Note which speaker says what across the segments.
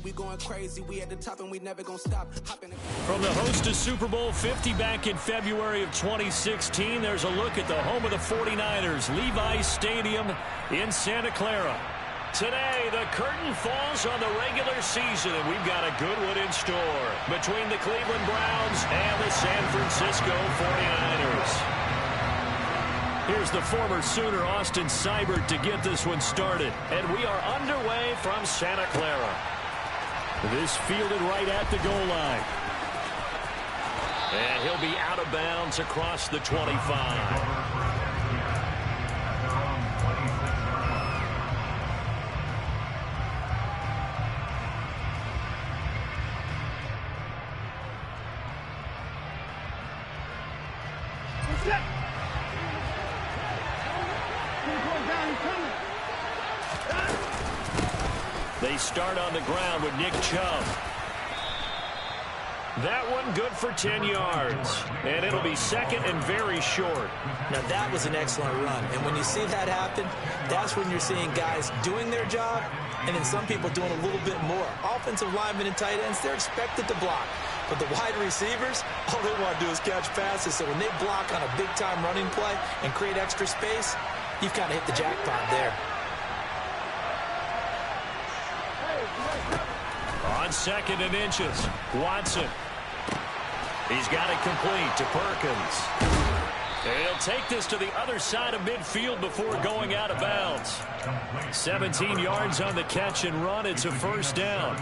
Speaker 1: we going crazy. We at the top and we never gonna stop.
Speaker 2: From the host of Super Bowl 50 back in February of 2016, there's a look at the home of the 49ers, Levi's Stadium in Santa Clara. Today, the curtain falls on the regular season, and we've got a good one in store between the Cleveland Browns and the San Francisco 49ers. Here's the former Sooner, Austin Seibert, to get this one started. And we are underway from Santa Clara. This fielded right at the goal line. And he'll be out of bounds across the 25. They start on the ground with Nick Chubb. That one good for 10 yards. And it'll be second and very short.
Speaker 3: Now that was an excellent run. And when you see that happen, that's when you're seeing guys doing their job and then some people doing a little bit more. Offensive linemen and tight ends, they're expected to block. But the wide receivers, all they want to do is catch passes. So when they block on a big-time running play and create extra space, you've kind of hit the jackpot there.
Speaker 2: On second and inches, Watson. He's got it complete to Perkins. And he'll take this to the other side of midfield before going out of bounds. 17 yards on the catch and run. It's a first down.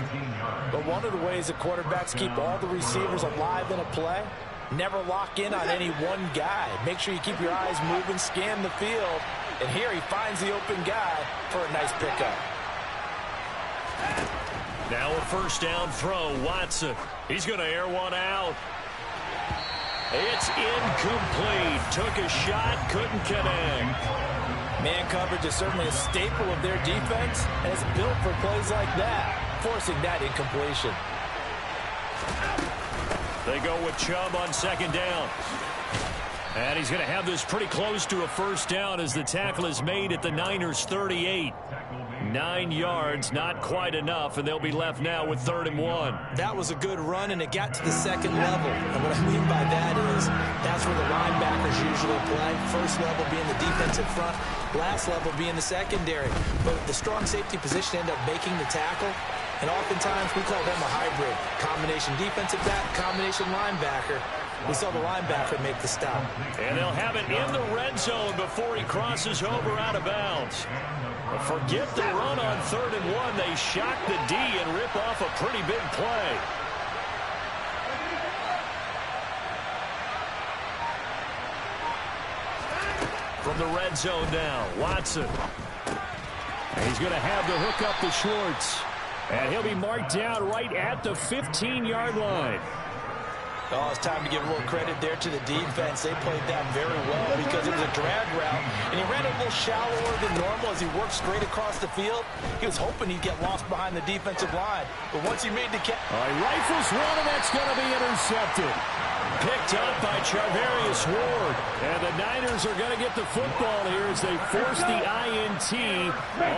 Speaker 3: But one of the ways that quarterbacks keep all the receivers alive in a play, never lock in on any one guy. Make sure you keep your eyes moving, scan the field. And here he finds the open guy for a nice pickup.
Speaker 2: Now a first down throw, Watson. He's going to air one out. It's incomplete. Took a shot, couldn't connect.
Speaker 3: Man coverage is certainly a staple of their defense, and it's built for plays like that, forcing that incompletion.
Speaker 2: They go with Chubb on second down. And he's going to have this pretty close to a first down as the tackle is made at the Niners' 38. 9 yards, not quite enough, and they'll be left now with 3rd and 1.
Speaker 3: That was a good run, and it got to the second level. And what I mean by that is that's where the linebackers usually play. First level being the defensive front, last level being the secondary. But the strong safety position ended up making the tackle, and oftentimes we call them a hybrid. Combination defensive back, combination linebacker. We saw the linebacker make the stop.
Speaker 2: And they'll have it in the red zone before he crosses over out of bounds. Forget the run on 3rd and 1. They shock the D and rip off a pretty big play. From the red zone now, Watson. And he's going to have the hook up to Schwartz. And he'll be marked down right at the 15-yard line.
Speaker 3: Oh, it's time to give a little credit there to the defense. They played that very well because it was a drag route, and he ran a little shallower than normal as he worked straight across the field. He was hoping he'd get lost behind the defensive line, but once he made the catch...
Speaker 2: He rifles one, and that's going to be intercepted. Picked up by Charvarius Ward, and the Niners are going to get the football here as they force the INT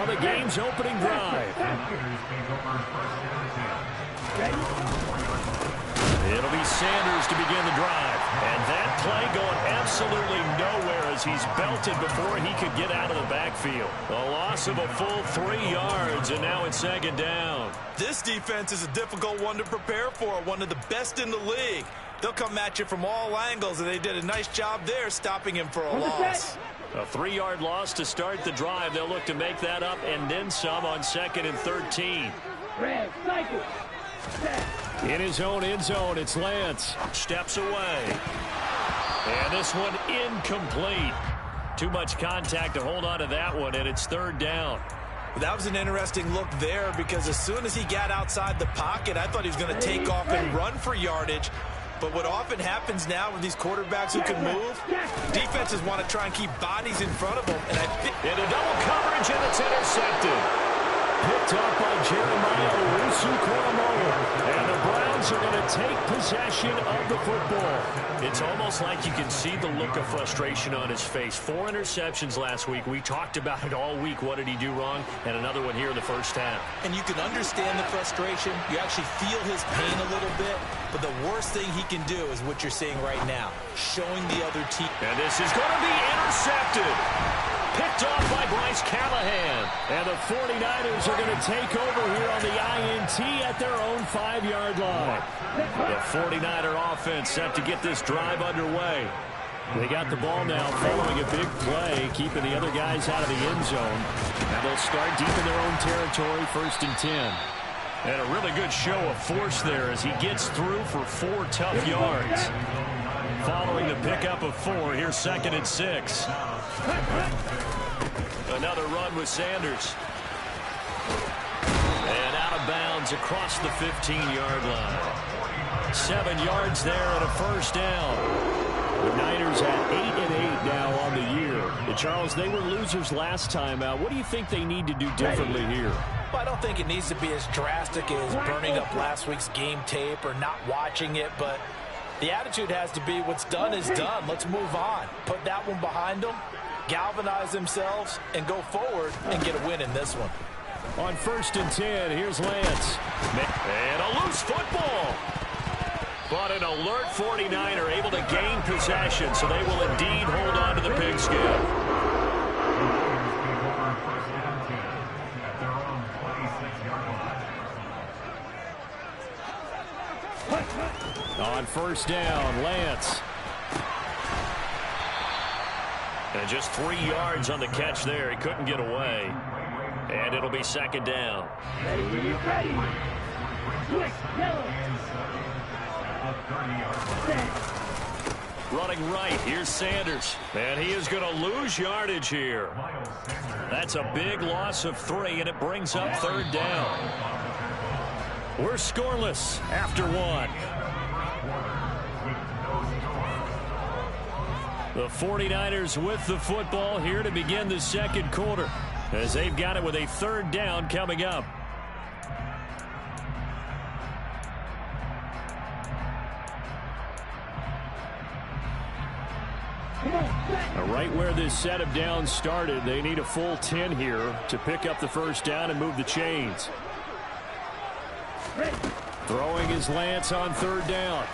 Speaker 2: on the game's opening drive. It'll be Sanders to begin the drive. And that play going absolutely nowhere as he's belted before he could get out of the backfield. A loss of a full 3 yards, and now it's second down.
Speaker 3: This defense is a difficult one to prepare for, one of the best in the league. They'll come at you from all angles, and they did a nice job there stopping him for a loss.
Speaker 2: A 3-yard loss to start the drive. They'll look to make that up and then some on 2nd and 13. In his own end zone, it's Lance. Steps away. And this one incomplete. Too much contact to hold on to that one, and it's 3rd down.
Speaker 3: That was an interesting look there because as soon as he got outside the pocket, I thought he was going to take off and run for yardage. But what often happens now with these quarterbacks who can move, defenses want to try and keep bodies in front of them. And into double coverage, and it's intercepted.
Speaker 2: picked up by Jeremiah Owusu-Koramoah. And the Browns are going to take possession of the football.
Speaker 4: It's almost like you can see the look of frustration on his face. 4 interceptions last week. We talked about it all week. What did he do wrong? And another one here in the first half.
Speaker 3: And you can understand the frustration. You actually feel his pain a little bit. But the worst thing he can do is what you're seeing right now, showing the other team.
Speaker 2: And this is going to be intercepted. Picked off by Bryce Callahan. And the 49ers are going to take over here on the INT at their own 5-yard line. The 49er offense set to get this drive underway. They got the ball now following a big play, keeping the other guys out of the end zone. Now they'll start deep in their own territory, 1st and 10. And a really good show of force there as he gets through for 4 tough yards. Following the pickup of 4, here's 2nd and 6. Another run with Sanders. And out of bounds across the 15-yard line. 7 yards there and a first down. The Niners at 8-8 now on the year. And Charles, they were losers last time out. What do you think they need to do differently here?
Speaker 3: Well, I don't think it needs to be as drastic as burning up last week's game tape or not watching it, but the attitude has to be what's done is done. Let's move on. Put that one behind them, galvanize themselves, and go forward and get a win in this one.
Speaker 2: On 1st and 10, here's Lance. And a loose football. But an alert 49er able to gain possession, so they will indeed hold on to the pigskin. On 1st down, Lance. And just 3 yards on the catch there. He couldn't get away. And it'll be 2nd down. Ready. Running right, here's Sanders. And he is going to lose yardage here. That's a big loss of 3, and it brings up 3rd down. We're scoreless after 1. The 49ers with the football here to begin the 2nd quarter, as they've got it with a 3rd down coming up. Right where this set of downs started, they need a full 10 here to pick up the 1st down and move the chains. Throwing is Lance on 3rd down.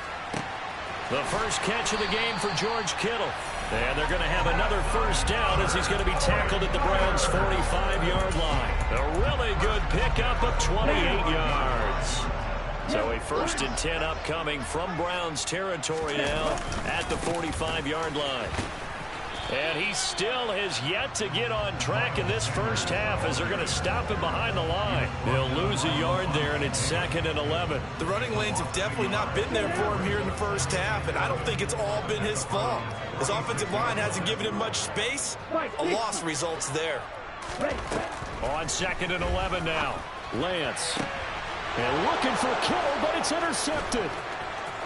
Speaker 2: The first catch of the game for George Kittle. And they're going to have another 1st down as he's going to be tackled at the Browns' 45-yard line. A really good pickup of 28 yards. So a 1st and 10 upcoming from Browns territory now at the 45-yard line. And he still has yet to get on track in this first half as they're going to stop him behind the line. They'll lose a yard there, and it's 2nd and 11.
Speaker 3: The running lanes have definitely not been there for him here in the first half, and I don't think it's all been his fault. His offensive line hasn't given him much space. A loss results there.
Speaker 2: On 2nd and 11 now. Lance. And looking for Kittle, but it's intercepted.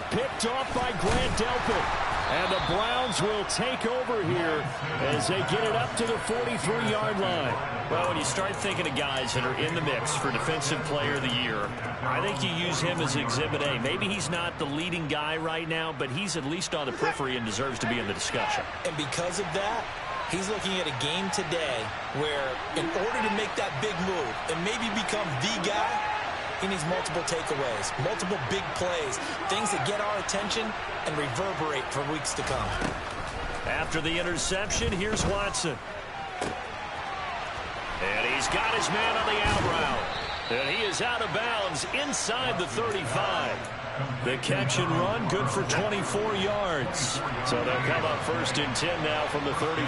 Speaker 2: Picked off by Grant Delpit. And the Browns will take over here as they get it up to the 43-yard line.
Speaker 4: Well, when you start thinking of guys that are in the mix for Defensive Player of the Year, I think you use him as Exhibit A. Maybe he's not the leading guy right now, but he's at least on the periphery and deserves to be in the discussion.
Speaker 3: And because of that, he's looking at a game today where in order to make that big move and maybe become the guy, he needs multiple takeaways, multiple big plays, things that get our attention and reverberate for weeks to come.
Speaker 2: After the interception, here's Watson. And he's got his man on the out route. And he is out of bounds inside the 35. The catch and run good for 24 yards. So they'll come up 1st and 10 now from the 33.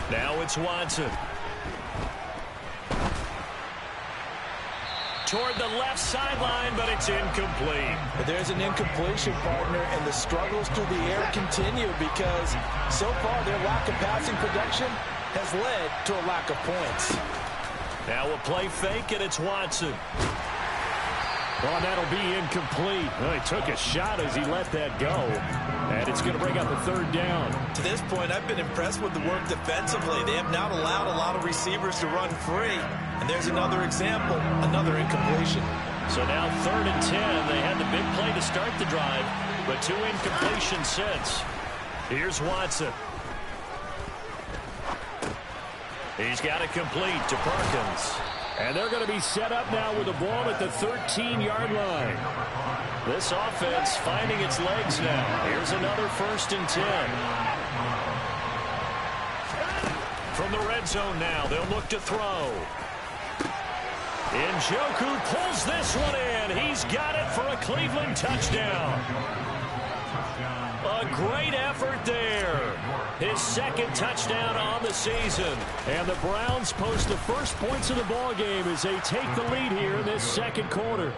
Speaker 2: Now it's Watson. Toward the left sideline, but it's incomplete.
Speaker 3: But there's an incompletion, partner, and the struggles through the air continue because so far their lack of passing production has led to a lack of points.
Speaker 2: Now a play fake, and it's Watson. Well, and that'll be incomplete. Well, he took a shot as he let that go. And it's going to bring up a third down.
Speaker 3: To this point, I've been impressed with the work defensively. They have not allowed a lot of receivers to run free. And there's another example, another incompletion.
Speaker 2: So now 3rd and 10. They had the big play to start the drive, but 2 incompletions since. Here's Watson. He's got it complete to Perkins. And they're going to be set up now with the ball at the 13-yard line. This offense finding its legs now. Here's another 1st and 10. From the red zone now, they'll look to throw. Njoku pulls this one in. He's got it for a Cleveland touchdown. A great effort there. His 2nd touchdown on the season. And the Browns post the first points of the ball game as they take the lead here in this 2nd quarter.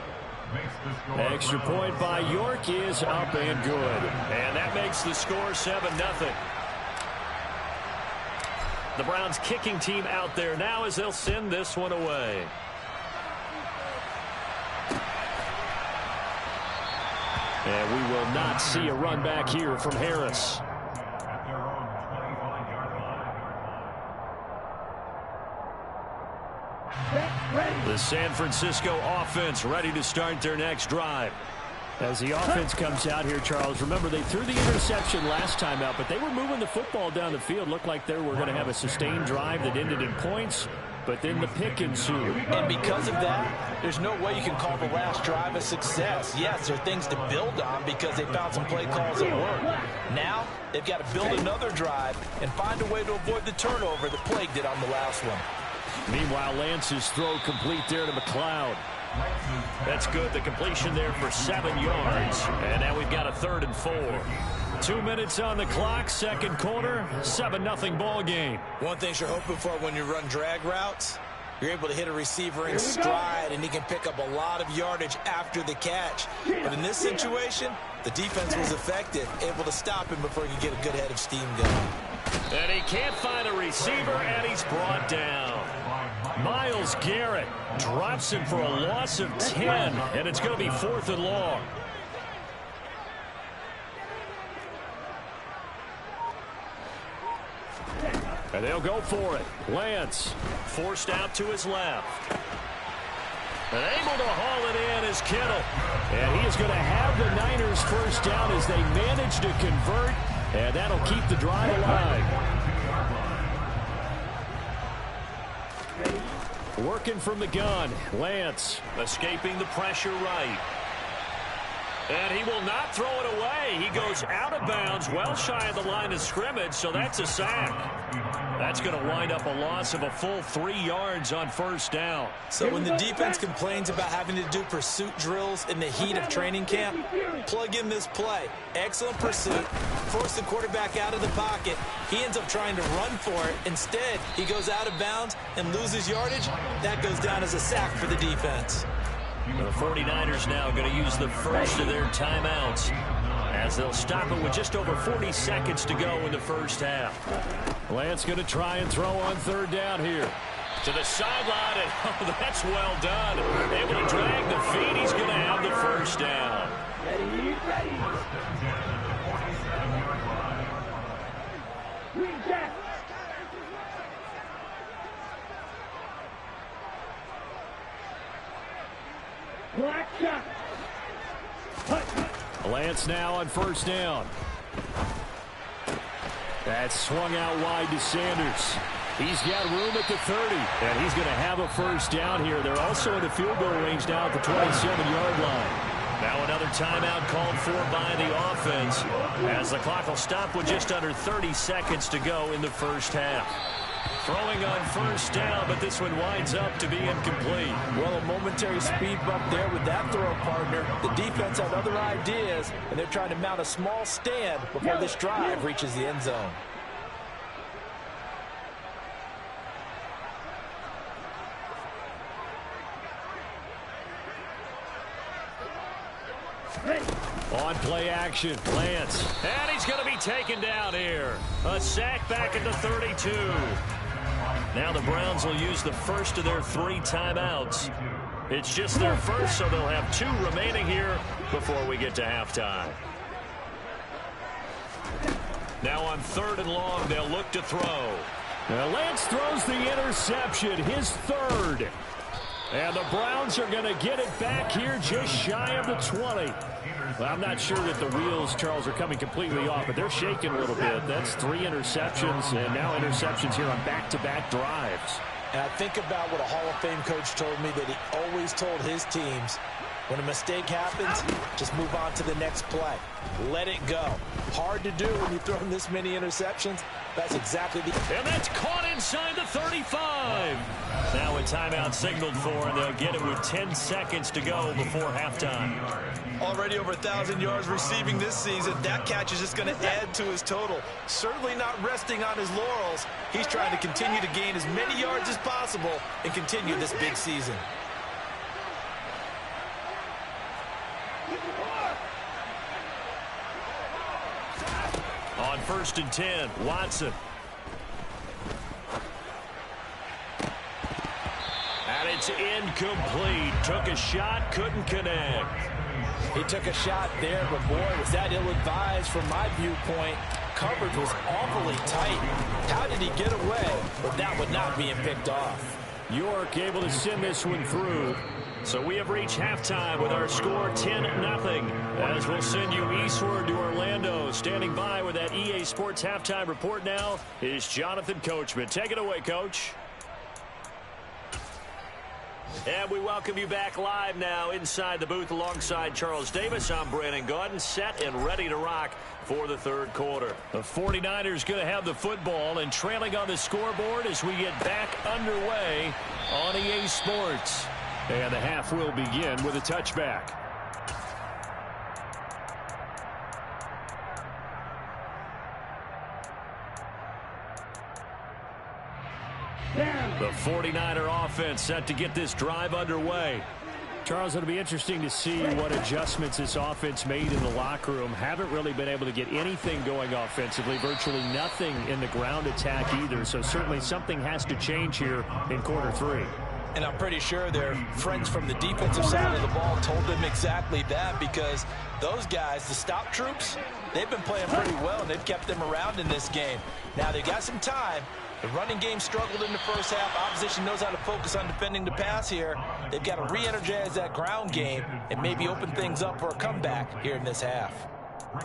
Speaker 2: Extra point by York is up and good. And that makes the score 7-0. The Browns kicking team out there now as they'll send this one away. And we will not see a run back here from Harris. The San Francisco offense ready to start their next drive. As the offense comes out here, Charles, remember they threw the interception last time out, but they were moving the football down the field. Looked like they were going to have a sustained drive that ended in points, but then the pick ensued.
Speaker 3: And because of that, there's no way you can call the last drive a success. Yes, there are things to build on because they found some play calls that work. Now, they've got to build another drive and find a way to avoid the turnover that plagued it on the last one.
Speaker 2: Meanwhile, Lance's throw complete there to McLeod. That's good. The completion there for 7 yards. And now we've got a 3rd and 4. 2 minutes on the clock, 2nd quarter, 7-0 ball game.
Speaker 3: One thing you're hoping for when you run drag routes, you're able to hit a receiver in stride, and he can pick up a lot of yardage after the catch. But in this situation, the defense was effective, able to stop him before he could get a good head of steam going.
Speaker 2: And he can't find a receiver, and he's brought down. Myles Garrett drops him for a loss of 10, and it's going to be 4th and long. And they'll go for it. Lance forced out to his left. And able to haul it in is Kittle. And he is going to have the Niners first down as they manage to convert. And that'll keep the drive alive. Working from the gun. Lance escaping the pressure right. And he will not throw it away. He goes out of bounds, well shy of the line of scrimmage, so that's a sack. That's going to wind up a loss of a full 3 yards on 1st down.
Speaker 3: So when the defense complains about having to do pursuit drills in the heat of training camp, plug in this play. Excellent pursuit. Force the quarterback out of the pocket. He ends up trying to run for it. Instead, he goes out of bounds and loses yardage. That goes down as a sack for the defense.
Speaker 2: The 49ers now going to use the first of their timeouts as they'll stop it with just over 40 seconds to go in the first half. Lance going to try and throw on 3rd down here. To the sideline, and oh, that's well done. Able to drag the feet. He's going to have the first down. Lance now on 1st down. That's swung out wide to Sanders. He's got room at the 30, and he's going to have a first down here. They're also in the field goal range now at the 27-yard line. Now another timeout called for by the offense as the clock will stop with just under 30 seconds to go in the first half. Throwing on 1st down, but this one winds up to be incomplete.
Speaker 3: Well, a momentary speed bump there with that throw, partner. The defense had other ideas, and they're trying to mount a small stand before this drive reaches the end zone.
Speaker 2: On play action, Lance. And he's going to be taken down here. A sack back at the 32. Now the Browns will use the first of their 3 timeouts It's just their first, so they'll have 2 remaining here before we get to halftime. Now on 3rd and long, they'll look to throw.
Speaker 4: Now Lance throws the interception, his 3rd. And the Browns are going to get it back here just shy of the 20. Well, I'm not sure that the wheels, Charles, are coming completely off, but they're shaking a little bit. That's 3 interceptions, and now interceptions here on back-to-back drives.
Speaker 3: And I think about what a Hall of Fame coach told me that he always told his teams, when a mistake happens, just move on to the next play. Let it go. Hard to do when you throw this many interceptions. That's exactly the...
Speaker 2: And that's caught inside the 35. Now a timeout signaled for, and they'll get it with 10 seconds to go before halftime.
Speaker 5: Already over 1,000 yards receiving this season. That catch is just going to add to his total. Certainly not resting on his laurels. He's trying to continue to gain as many yards as possible and continue this big season.
Speaker 2: On 1st and 10, Watson. And it's incomplete. Took a shot, couldn't connect.
Speaker 3: He took a shot there, but boy, was that ill-advised from my viewpoint. Coverage was awfully tight. How did he get away with that one not being picked off?
Speaker 4: York able to send this one through.
Speaker 2: So we have reached halftime with our score 10-0. As we'll send you eastward to Orlando. Standing by with that EA Sports halftime report now is Jonathan Coachman. Take it away, Coach. And we welcome you back live now inside the booth alongside Charles Davis. I'm Brandon Gaudin, set and ready to rock for the 3rd quarter.
Speaker 4: The 49ers going to have the football and trailing on the scoreboard as we get back underway on EA Sports. And the half will begin with a touchback.
Speaker 2: The 49er offense set to get this drive underway.
Speaker 4: Charles, it'll be interesting to see what adjustments this offense made in the locker room. Haven't really been able to get anything going offensively. Virtually nothing in the ground attack either. So certainly something has to change here in quarter 3.
Speaker 3: And I'm pretty sure their friends from the defensive side of the ball told them exactly that, because those guys, the stop troops, they've been playing pretty well, and they've kept them around in this game. Now, they got some time. The running game struggled in the first half. Opposition knows how to focus on defending the pass here. They've got to re-energize that ground game and maybe open things up for a comeback here in this half.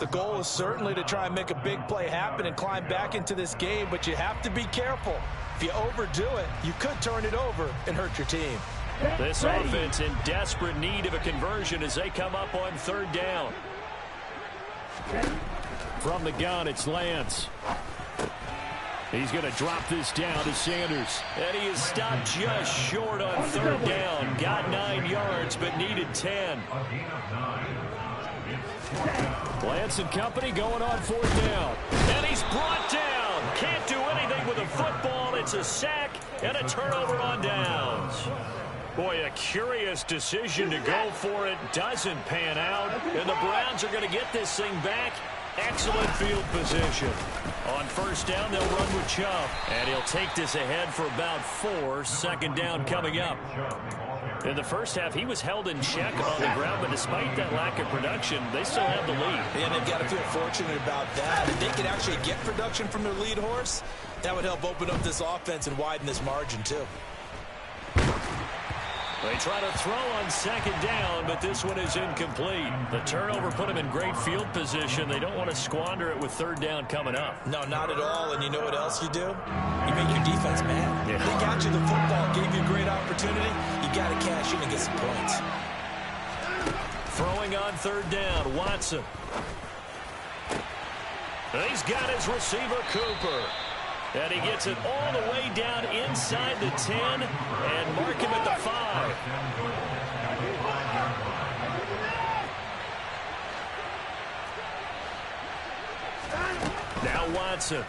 Speaker 3: The goal is certainly to try and make a big play happen and climb back into this game, but you have to be careful. If you overdo it, you could turn it over and hurt your team.
Speaker 2: This offense in desperate need of a conversion as they come up on 3rd down.
Speaker 4: From the gun, it's Lance. He's going to drop this down to Sanders.
Speaker 2: And he is stopped just short on 3rd down. Got 9 yards, but needed 10.
Speaker 4: Lance and company going on 4th down.
Speaker 2: And he's brought down. Can't do anything with a football. It's a sack and a turnover on downs. Boy, a curious decision to go for it. Doesn't pan out. And the Browns are going to get this thing back. Excellent field position. On 1st down, they'll run with Chubb. And he'll take this ahead for about 4. 2nd down coming up. In the first half, he was held in check on the ground, but despite that lack of production, they still have the lead.
Speaker 3: And they've got to feel fortunate about that. If they can actually get production from their lead horse, that would help open up this offense and widen this margin, too.
Speaker 2: They try to throw on 2nd down, but this one is incomplete. The turnover put them in great field position. They don't want to squander it with 3rd down coming up.
Speaker 3: No, not at all. And you know what else you do? You make your defense mad.
Speaker 2: Yeah.
Speaker 3: They got you the football, gave you a great opportunity. You got to cash in and get some points.
Speaker 2: Throwing on 3rd down, Watson. He's got his receiver, Cooper. And he gets it all the way down inside the 10 and mark him at the 5. Now Watson.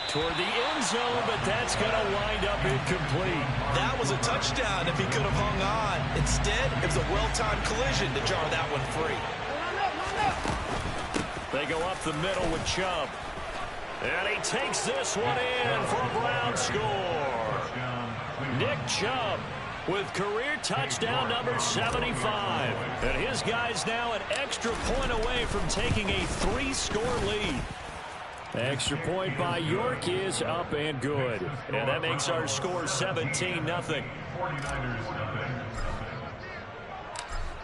Speaker 2: Toward the end zone, but that's going to wind up incomplete.
Speaker 5: That was a touchdown if he could have hung on. Instead, it was a well-timed collision to jar that one free.
Speaker 2: They go up the middle with Chubb. And he takes this one in for a Brown score. Nick Chubb with career touchdown number 75. And his guys now an extra point away from taking a 3-score lead. Extra point by York is up and good. And that makes our score 17-0.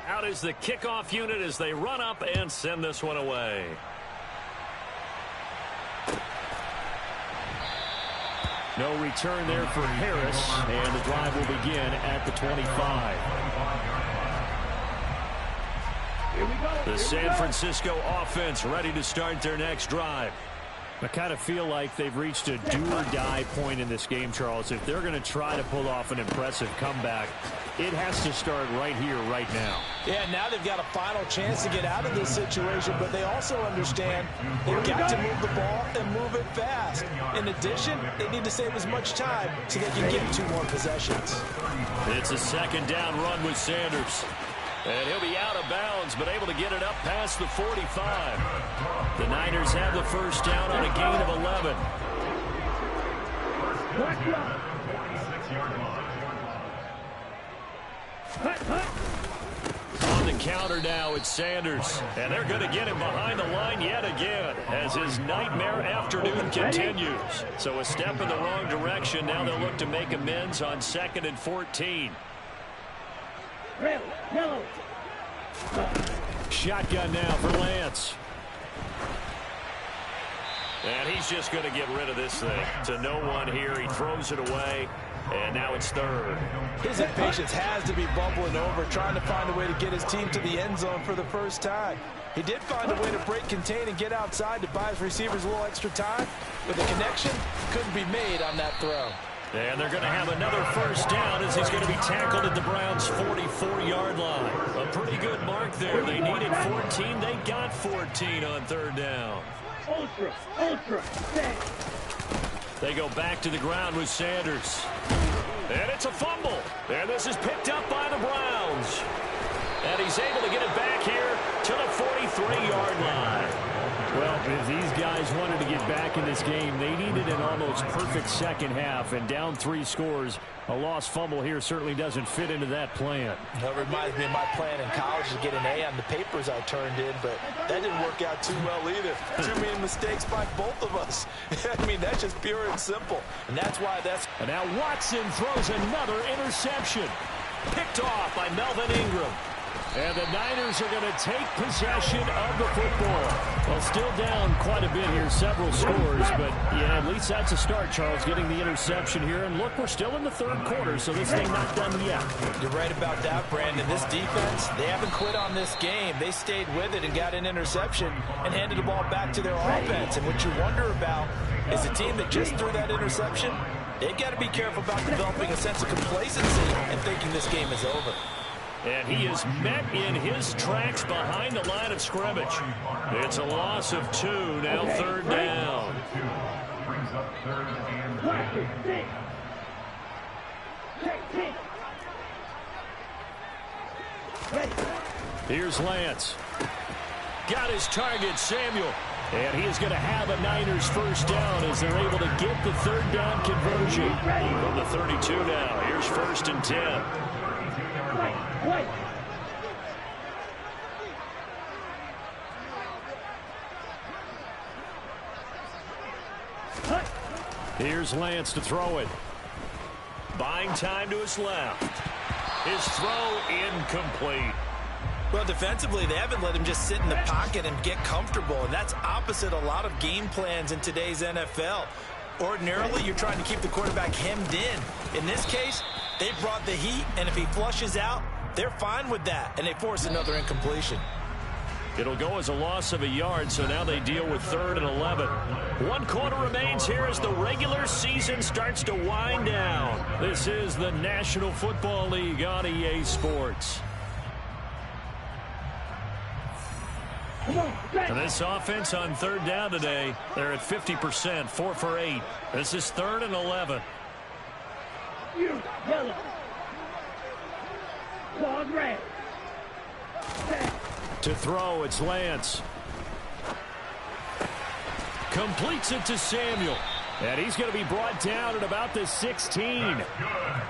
Speaker 2: Out is the kickoff unit as they run up and send this one away. No return there for Harris, and the drive will begin at the 25. The San Francisco offense ready to start their next drive. I kind of feel like they've reached a do-or-die point in this game, Charles. If they're going to try to pull off an impressive comeback, it has to start right here, right now.
Speaker 3: Yeah, now they've got a final chance to get out of this situation, but they also understand they've got to move the ball and move it fast. In addition, they need to save as much time so they can get 2 more possessions.
Speaker 2: It's a second down run with Sanders. And he'll be out of bounds, but able to get it up past the 45. The Niners have the first down on a gain of 11. On the counter now, it's Sanders. And they're going to get him behind the line yet again as his nightmare afternoon continues. So a step in the wrong direction. Now they'll look to make amends on 2nd and 14. Shotgun now for Lance. And he's just going to get rid of this thing. To no one here. He throws it away. And now it's 3rd.
Speaker 3: His impatience has to be bubbling over, trying to find a way to get his team to the end zone for the first time. He did find a way to break contain and get outside to buy his receivers a little extra time, but the connection couldn't be made on that throw.
Speaker 2: And they're going to have another first down as he's going to be tackled at the Browns' 44-yard line. A pretty good mark there. They needed 14. They got 14 on 3rd down. They go back to the ground with Sanders. And it's a fumble. And this is picked up by the Browns. And he's able to get it back here to the 43-yard line. Well, if these guys wanted to get back in this game, they needed an almost perfect second half. And down 3 scores, a lost fumble here certainly doesn't fit into that plan.
Speaker 3: That reminds me of my plan in college to get an A on the papers I turned in, but that didn't work out too well either. Too many mistakes by both of us. I mean, that's just pure and simple. And that's why that's...
Speaker 2: And now Watson throws another interception. Picked off by Melvin Ingram. And the Niners are going to take possession of the football. Well, still down quite a bit here, several scores, but yeah, at least that's a start, Charles, getting the interception here. And look, we're still in the 3rd quarter, so this thing not done yet.
Speaker 3: You're right about that, Brandon. This defense, they haven't quit on this game. They stayed with it and got an interception and handed the ball back to their offense. And what you wonder about is the team that just threw that interception, they've got to be careful about developing a sense of complacency and thinking this game is over.
Speaker 2: And he is met in his tracks behind the line of scrimmage. It's a loss of 2, now 3rd down. Here's Lance. Got his target, Samuel. And he is going to have a Niners first down as they're able to get the 3rd down conversion. From the 32 now. Here's 1st and 10. Here's Lance to throw it. Buying time to his left. His throw incomplete.
Speaker 3: Well, defensively, they haven't let him just sit in the pocket and get comfortable, and that's opposite a lot of game plans in today's NFL. Ordinarily, you're trying to keep the quarterback hemmed in. In this case, they brought the heat, and if he flushes out, they're fine with that, and they force another incompletion.
Speaker 2: It'll go as a loss of a yard, so now they deal with 3rd and 11. 1 quarter remains here as the regular season starts to wind down. This is the National Football League on EA Sports. And this offense on 3rd down today, they're at 50%, 4 for 8. This is 3rd and 11. To throw, it's Lance. Completes it to Samuel. And he's going to be brought down at about the 16.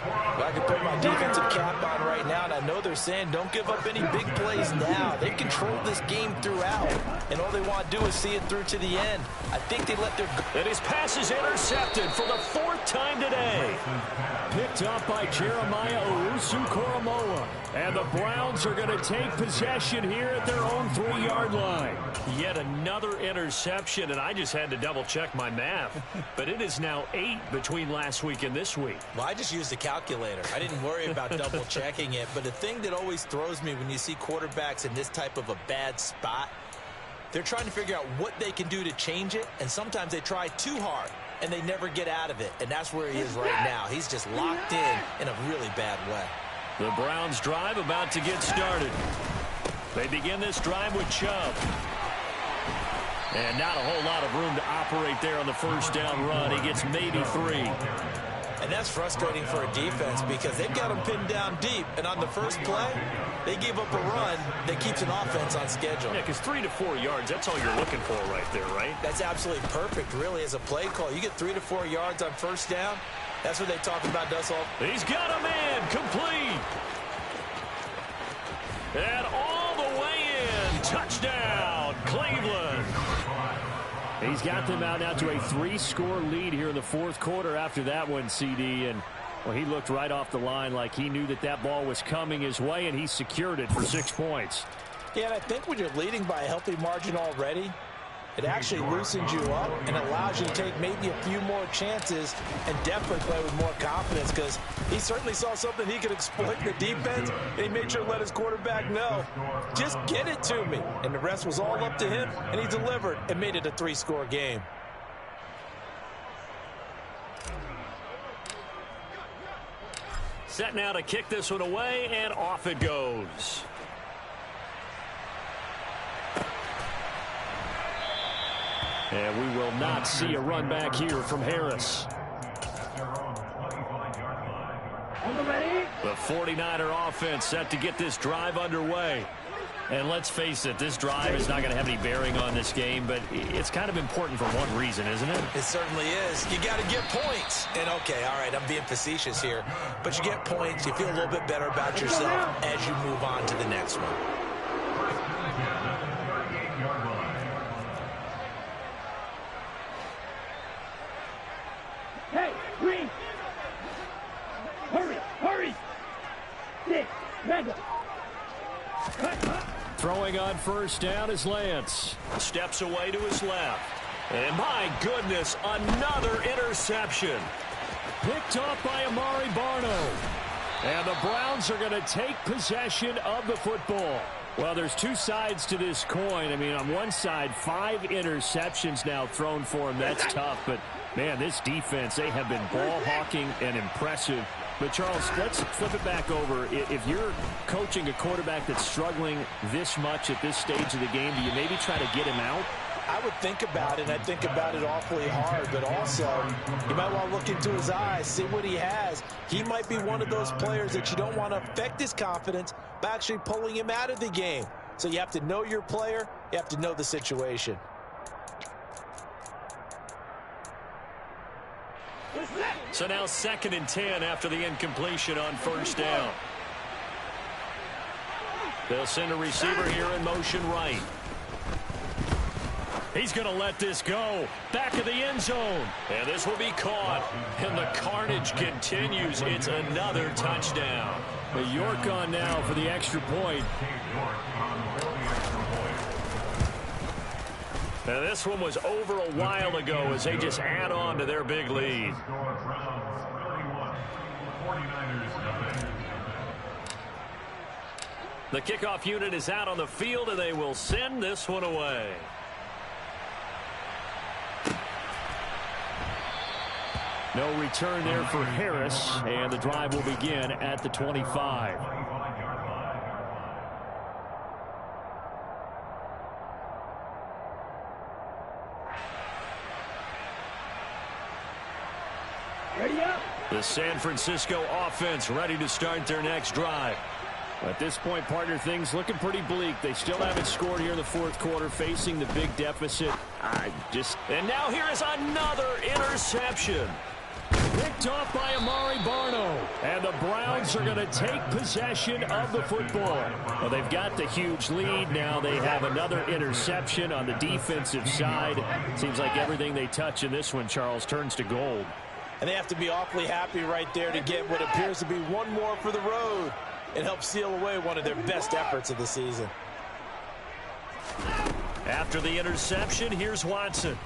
Speaker 3: Well, I can put my defensive cap on right now, and I know they're saying don't give up any big plays now. They controlled this game throughout, and all they want to do is see it through to the end. I think they let their...
Speaker 2: And his pass is intercepted for the 4th time today. Picked up by Jeremiah Owusu-Koramoah. And the Browns are going to take possession here at their own 3-yard line. Yet another interception, and I just had to double-check my math. But it is now 8 between last week and this week.
Speaker 3: Well, I just used a calculator. I didn't worry about double-checking it. But the thing that always throws me when you see quarterbacks in this type of a bad spot, they're trying to figure out what they can do to change it, and sometimes they try too hard, and they never get out of it. And that's where he is right now. He's just locked in a really bad way.
Speaker 2: The Browns drive about to get started. They begin this drive with Chubb. And not a whole lot of room to operate there on the first down run. He gets maybe 3.
Speaker 3: And that's frustrating for a defense because they've got him pinned down deep. And on the first play, they gave up a run that keeps an offense on schedule.
Speaker 2: Yeah, because 3 to 4 yards, that's all you're looking for right there, right?
Speaker 3: That's absolutely perfect, really, as a play call. You get 3 to 4 yards on first down. That's what they talk about, Dussel.
Speaker 2: He's got a man complete. And all the way in. Touchdown, Cleveland. He's got them out now to a 3-score lead here in the 4th quarter after that one, CD. And, well, he looked right off the line like he knew that that ball was coming his way, and he secured it for 6 points.
Speaker 3: Yeah, and I think when you're leading by a healthy margin already, it actually loosens you up and allows you to take maybe a few more chances and definitely play with more confidence because he certainly saw something he could exploit in the defense, and he made sure to let his quarterback know, just get it to me. And the rest was all up to him, and he delivered and made it a 3-score game.
Speaker 2: Set now to kick this one away, and off it goes. And we will not see a run back here from Harris. The 49er offense set to get this drive underway. And let's face it, this drive is not going to have any bearing on this game, but it's kind of important for one reason, isn't it?
Speaker 3: It certainly is. You got to get points. And, okay, all right, I'm being facetious here, but you get points, you feel a little bit better about yourself as you move on to the next one.
Speaker 6: Hey, Green! Hurry! Hurry! 6, Mega!
Speaker 2: Throwing on first down is Lance. Steps away to his left. And my goodness, another interception. Picked off by Amari Barno. And the Browns are going to take possession of the football. Well, there's 2 sides to this coin. I mean, on one side, 5 interceptions now thrown for him. That's tough. But, man, this defense, they have been ball hawking and impressive. But, Charles, let's flip it back over. If you're coaching a quarterback that's struggling this much at this stage of the game, do you maybe try to get him out?
Speaker 3: I would think about it, and I think about it awfully hard, but also you might want to look into his eyes, see what he has. He might be one of those players that you don't want to affect his confidence by actually pulling him out of the game. So you have to know your player, you have to know the situation.
Speaker 2: So now 2nd and 10 after the incompletion on first down. They'll send a receiver here in motion right. He's going to let this go. Back of the end zone. And this will be caught. And the carnage continues. It's another touchdown. But York on now for the extra point. And this one was over a while ago as they just add on to their big lead. The kickoff unit is out on the field, and they will send this one away. No return there for Harris, and the drive will begin at the 25.
Speaker 6: Ready up!
Speaker 2: The San Francisco offense ready to start their next drive. At this point, partner, things looking pretty bleak. They still haven't scored here in the 4th quarter, facing the big deficit. And now here is another interception. Picked off by Amari Barno. And the Browns are going to take possession of the football. Well, they've got the huge lead. Now they have another interception on the defensive side. Seems like everything they touch in this one, Charles, turns to gold.
Speaker 3: And they have to be awfully happy right there to get what appears to be one more for the road and help seal away one of their best efforts of the season.
Speaker 2: After the interception, here's Watson.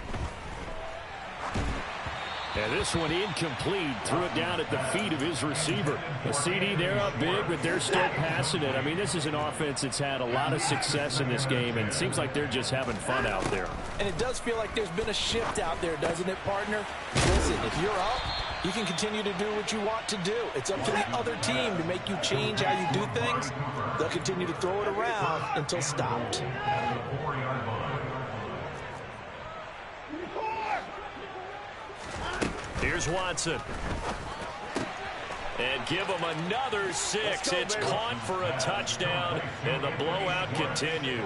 Speaker 2: And this one incomplete. Threw it down at the feet of his receiver. The CD, they're up big, but they're still passing it. I mean, this is an offense that's had a lot of success in this game, and it seems like they're just having fun out there.
Speaker 3: And it does feel like there's been a shift out there, doesn't it, partner? Listen, if you're up, you can continue to do what you want to do. It's up to the other team to make you change how you do things. They'll continue to throw it around until stopped.
Speaker 2: Here's Watson. And give him another 6. It's caught for a touchdown, and the blowout continues.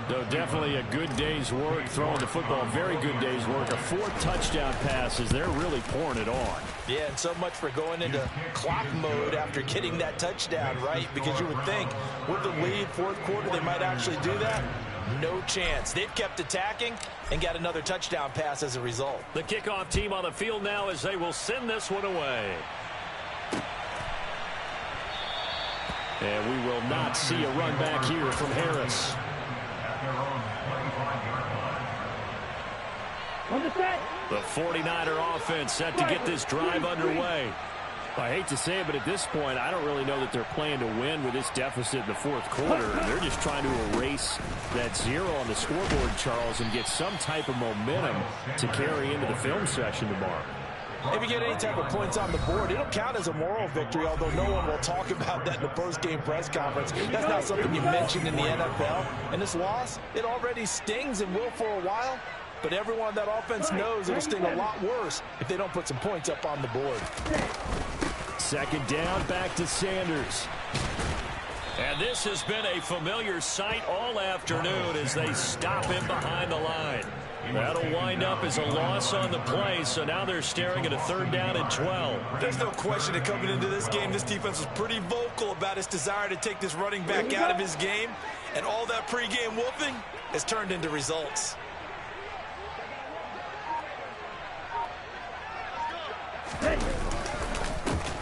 Speaker 2: So definitely a good day's work throwing the football. Very good day's work. A 4th touchdown passes. They're really pouring it on.
Speaker 3: Yeah, and so much for going into clock mode after getting that touchdown, right? Because you would think with the lead, 4th quarter, they might actually do that. No chance. They've kept attacking and got another touchdown pass as a result.
Speaker 2: The kickoff team on the field now as they will send this one away. And we will not see a run back here from Harris.
Speaker 6: On the set.
Speaker 2: The 49er offense set to get this drive underway. I hate to say it, but at this point, I don't really know that they're playing to win with this deficit in the 4th quarter. They're just trying to erase that 0 on the scoreboard, Charles, and get some type of momentum to carry into the film session tomorrow.
Speaker 3: If you get any type of points on the board, it'll count as a moral victory, although no one will talk about that in the post-game press conference. That's not something you mentioned in the NFL. And this loss, it already stings and will for a while, but everyone on that offense knows it'll sting a lot worse if they don't put some points up on the board.
Speaker 2: 2nd down, back to Sanders. And this has been a familiar sight all afternoon as they stop him behind the line. That'll wind up as a loss on the play, so now they're staring at a 3rd down and 12.
Speaker 5: There's no question that coming into this game, this defense was pretty vocal about its desire to take this running back out of his game, and all that pregame whooping has turned into results.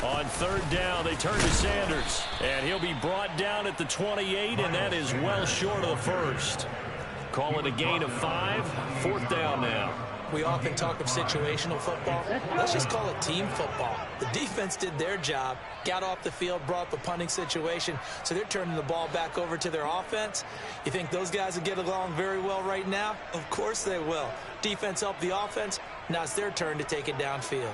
Speaker 2: On 3rd down, they turn to Sanders, and he'll be brought down at the 28, and that is well short of the 1st. Call it a gain of 5, 4th down now.
Speaker 3: We often talk of situational football. Let's just call it team football. The defense did their job, got off the field, brought up a punting situation, so they're turning the ball back over to their offense. You think those guys will get along very well right now? Of course they will. Defense helped the offense. Now it's their turn to take it downfield.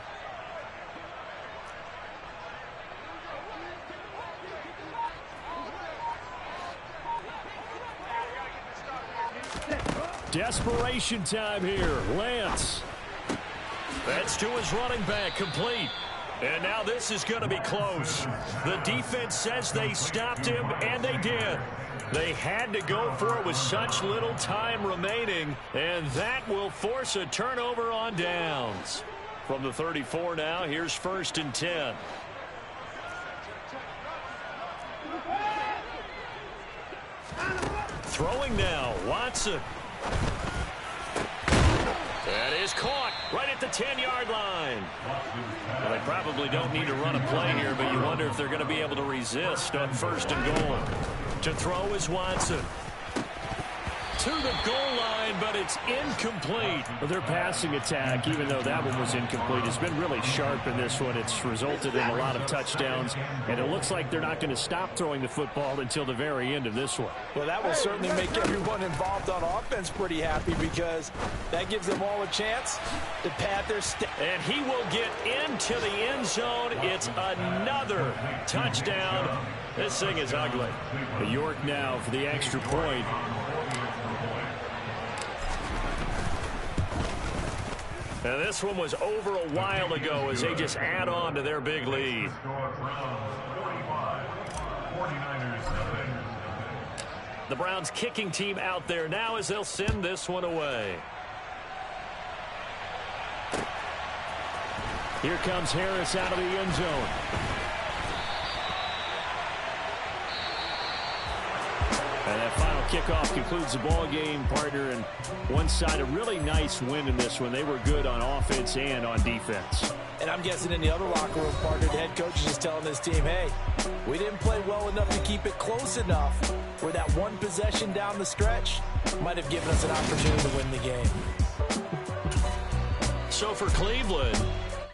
Speaker 2: Desperation time here. Lance. That's to his running back, complete. And now this is going to be close. The defense says they stopped him, and they did. They had to go for it with such little time remaining, and that will force a turnover on downs. From the 34 now, here's 1st and 10. Throwing now, Watson. That is caught right at the 10-yard line. Well, they probably don't need to run a play here, but you wonder if they're going to be able to resist on 1st and goal. To throw is Watson. To the goal line, but it's incomplete. Well, their passing attack, even though that one was incomplete, has been really sharp in this one. It's resulted in a lot of touchdowns, and it looks like they're not going to stop throwing the football until the very end of this one.
Speaker 3: Well, that will certainly make everyone involved on offense pretty happy because that gives them all a chance to pad their step.
Speaker 2: And he will get into the end zone. It's another touchdown. This thing is ugly. York now for the extra point. And this one was over a while ago as they just add on to their big lead. The Browns kicking team out there now as they'll send this one away. Here comes Harris out of the end zone. And that final kickoff concludes the ball game, partner. And one side, a really nice win in this one. They were good on offense and on defense.
Speaker 3: And I'm guessing in the other locker room, partner, the head coach is just telling this team, hey, we didn't play well enough to keep it close enough where that one possession down the stretch might have given us an opportunity to win the game.
Speaker 2: So for Cleveland,